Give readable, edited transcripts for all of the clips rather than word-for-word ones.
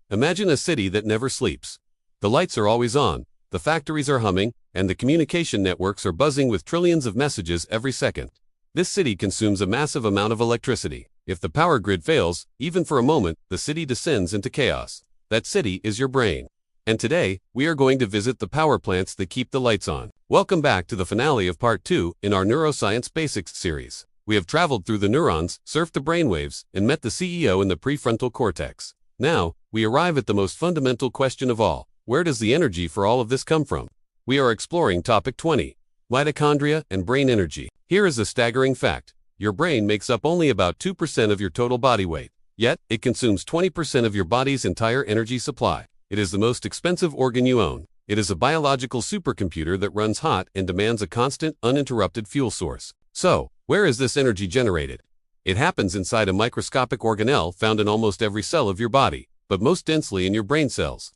Imagine a city that never sleeps. The lights are always on, the factories are humming, and the communication networks are buzzing with trillions of messages every second. This city consumes a massive amount of electricity. If the power grid fails, even for a moment, the city descends into chaos. That city is your brain. And today, we are going to visit the power plants that keep the lights on. Welcome back to the finale of Part 2 in our Neuroscience Basics series. We have traveled through the neurons, surfed the brainwaves, and met the CEO in the prefrontal cortex. Now, we arrive at the most fundamental question of all. Where does the energy for all of this come from? We are exploring Topic 20, Mitochondria and Brain Energy. Here is a staggering fact. Your brain makes up only about 2% of your total body weight. Yet, it consumes 20% of your body's entire energy supply. It is the most expensive organ you own. It is a biological supercomputer that runs hot and demands a constant, uninterrupted fuel source. So, where is this energy generated? It happens inside a microscopic organelle found in almost every cell of your body, but most densely in your brain cells.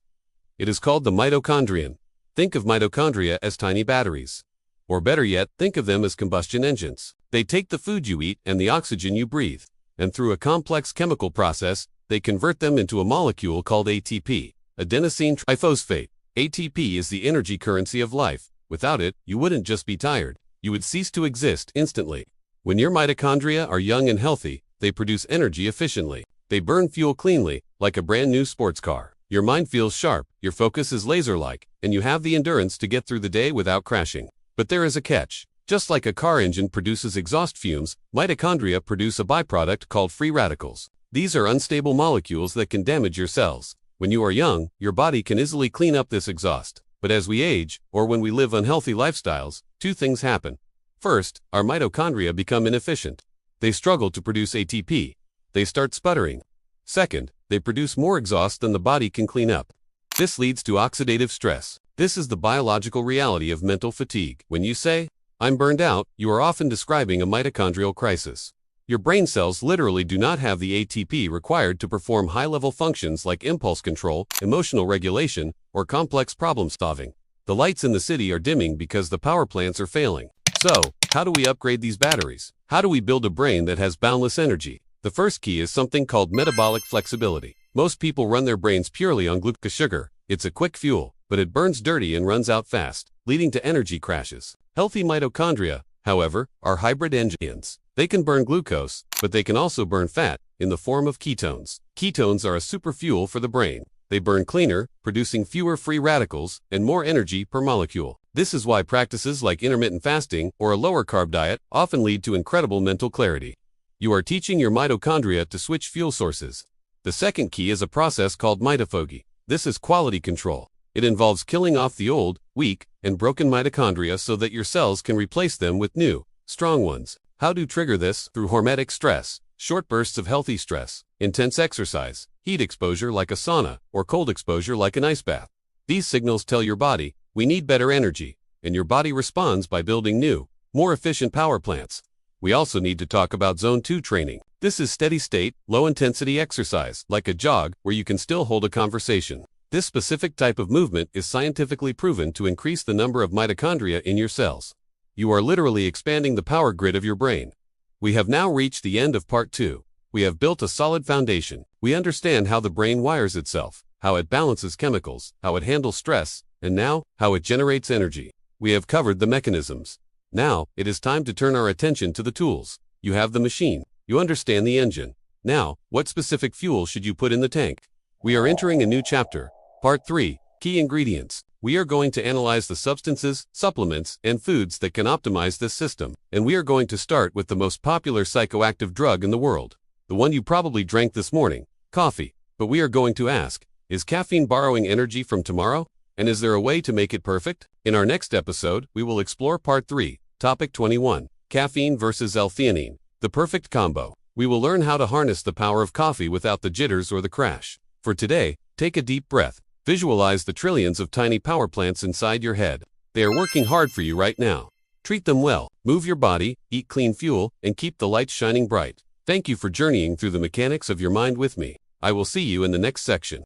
It is called the mitochondrion. Think of mitochondria as tiny batteries. Or better yet, think of them as combustion engines. They take the food you eat and the oxygen you breathe, and through a complex chemical process, they convert them into a molecule called ATP, adenosine triphosphate. ATP is the energy currency of life. Without it, you wouldn't just be tired. You would cease to exist instantly. When your mitochondria are young and healthy, they produce energy efficiently. They burn fuel cleanly, like a brand new sports car. Your mind feels sharp, your focus is laser-like, and you have the endurance to get through the day without crashing. But there is a catch. Just like a car engine produces exhaust fumes, mitochondria produce a byproduct called free radicals. These are unstable molecules that can damage your cells. When you are young, your body can easily clean up this exhaust. But as we age, or when we live unhealthy lifestyles, two things happen. First, our mitochondria become inefficient. They struggle to produce ATP. They start sputtering. Second, they produce more exhaust than the body can clean up. This leads to oxidative stress. This is the biological reality of mental fatigue. When you say, "I'm burned out," you are often describing a mitochondrial crisis. Your brain cells literally do not have the ATP required to perform high-level functions like impulse control, emotional regulation, or complex problem-solving. The lights in the city are dimming because the power plants are failing. So, how do we upgrade these batteries? How do we build a brain that has boundless energy? The first key is something called metabolic flexibility. Most people run their brains purely on glucose sugar. It's a quick fuel, but it burns dirty and runs out fast, leading to energy crashes. Healthy mitochondria, however, are hybrid engines. They can burn glucose, but they can also burn fat, in the form of ketones. Ketones are a superfuel for the brain. They burn cleaner, producing fewer free radicals and more energy per molecule. This is why practices like intermittent fasting or a lower-carb diet often lead to incredible mental clarity. You are teaching your mitochondria to switch fuel sources. The second key is a process called mitophagy. This is quality control. It involves killing off the old, weak, and broken mitochondria so that your cells can replace them with new, strong ones. How to trigger this? Through hormetic stress, short bursts of healthy stress, intense exercise, heat exposure like a sauna, or cold exposure like an ice bath. These signals tell your body, we need better energy, and your body responds by building new, more efficient power plants. We also need to talk about Zone 2 training. This is steady-state, low-intensity exercise, like a jog, where you can still hold a conversation. This specific type of movement is scientifically proven to increase the number of mitochondria in your cells. You are literally expanding the power grid of your brain. We have now reached the end of Part 2. We have built a solid foundation. We understand how the brain wires itself, how it balances chemicals, how it handles stress, and now, how it generates energy. We have covered the mechanisms. Now, it is time to turn our attention to the tools. You have the machine. You understand the engine. Now, what specific fuel should you put in the tank? We are entering a new chapter. Part 3, Key Ingredients. We are going to analyze the substances, supplements, and foods that can optimize this system. And we are going to start with the most popular psychoactive drug in the world. The one you probably drank this morning, coffee. But we are going to ask, is caffeine borrowing energy from tomorrow? And is there a way to make it perfect? In our next episode, we will explore Part 3, Topic 21, Caffeine versus L-theanine, the perfect combo. We will learn how to harness the power of coffee without the jitters or the crash. For today, take a deep breath. Visualize the trillions of tiny power plants inside your head. They are working hard for you right now. Treat them well, move your body, eat clean fuel, and keep the lights shining bright. Thank you for journeying through the mechanics of your mind with me. I will see you in the next section.